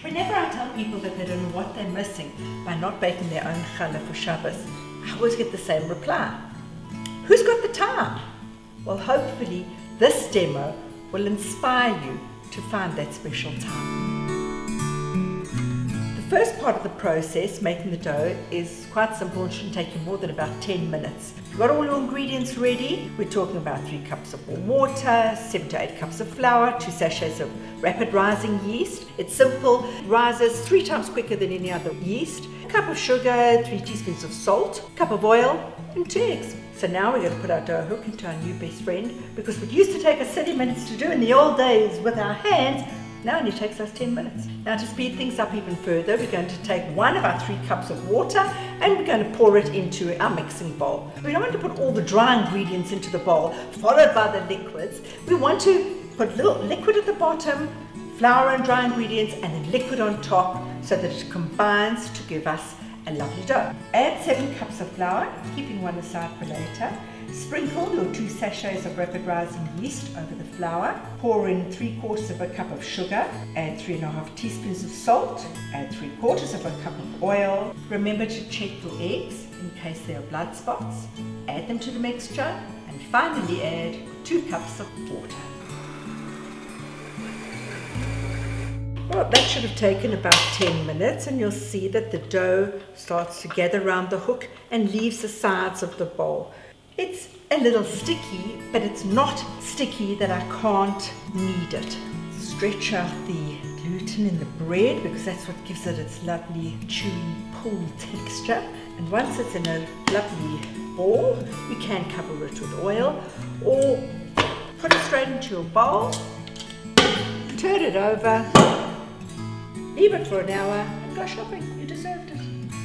Whenever I tell people that they don't know what they're missing by not baking their own challah for Shabbos, I always get the same reply. Who's got the time? Well, hopefully this demo will inspire you to find that special time. The first part of the process, making the dough, is quite simple and shouldn't take you more than about 10 minutes. You've got all your ingredients ready. We're talking about 3 cups of warm water, 7 to 8 cups of flour, 2 sachets of rapid rising yeast. It's simple, rises 3 times quicker than any other yeast. A cup of sugar, 3 teaspoons of salt, a cup of oil, and 2 eggs. So now we're going to put our dough hook into our new best friend, because what used to take us 30 minutes to do in the old days with our hands, now only takes us 10 minutes. Now to speed things up even further, we're going to take 1 of our 3 cups of water and we're going to pour it into our mixing bowl. We don't want to put all the dry ingredients into the bowl, followed by the liquids. We want to put a little liquid at the bottom, flour and dry ingredients, and then liquid on top so that it combines to give us a lovely dough. Add 7 cups of flour, keeping 1 aside for later. Sprinkle your 2 sachets of rapid rising yeast over the flour. Pour in 3/4 of a cup of sugar. Add 3.5 teaspoons of salt. Add 3/4 of a cup of oil. Remember to check your eggs in case there are blood spots. Add them to the mixture and finally add 2 cups of water. Well, that should have taken about 10 minutes, and you'll see that the dough starts to gather around the hook and leaves the sides of the bowl. It's a little sticky, but it's not sticky that I can't knead it. Stretch out the gluten in the bread because that's what gives it its lovely chewy pool texture. And once it's in a lovely ball, you can cover it with oil or put it straight into your bowl, turn it over, leave it for an hour and go shopping. You deserved it.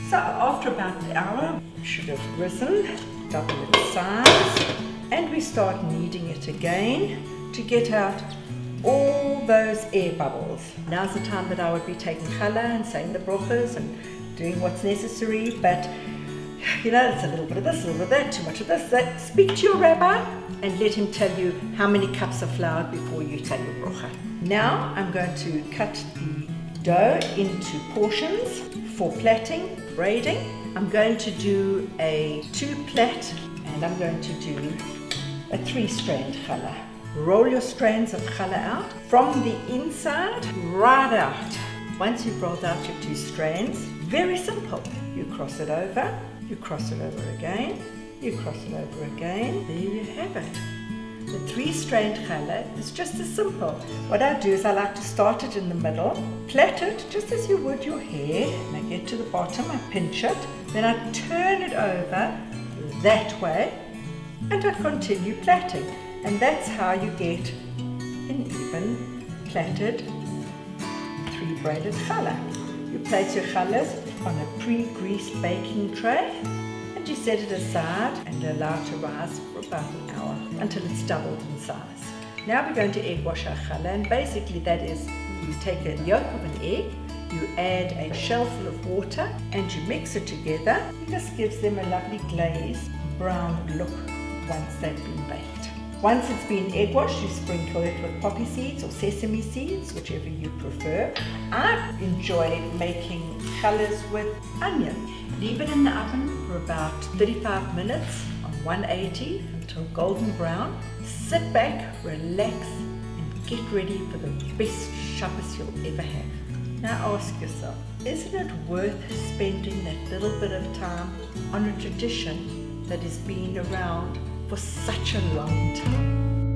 So after about an hour, it should have risen, double its size, and we start kneading it again to get out all those air bubbles. Now's the time that I would be taking challah and saying the brachas and doing what's necessary, but you know, it's a little bit of this, a little bit of that, too much of this, that. Speak to your rabbi and let him tell you how many cups of flour before you say your bracha. Now I'm going to cut the dough into portions for plaiting, braiding. I'm going to do a 2-plait and I'm going to do a 3-strand challah. Roll your strands of challah out from the inside right out. Once you've rolled out your 2 strands, very simple. You cross it over, you cross it over again, you cross it over again. There you have it. The 3-strand challah is just as simple. What I do is I like to start it in the middle, plait it just as you would your hair, and I get to the bottom, I pinch it, then I turn it over that way, and I continue plaiting. And that's how you get an even plaited 3-braided challah. You place your challahs on a pre-greased baking tray, and you set it aside and allow it to rise for about an hour until it's doubled in size. Now we're going to egg wash our challah, and basically that is you take a yolk of an egg, you add a shell full of water and you mix it together. This gives them a lovely glazed brown look once they've been baked. Once it's been egg washed, you sprinkle it with poppy seeds or sesame seeds, whichever you prefer. I enjoy making challahs with onion. Leave it in the oven for about 35 minutes on 180 until golden brown. Sit back, relax, and get ready for the best Shabbos you'll ever have. Now ask yourself, isn't it worth spending that little bit of time on a tradition that has been around for such a long time?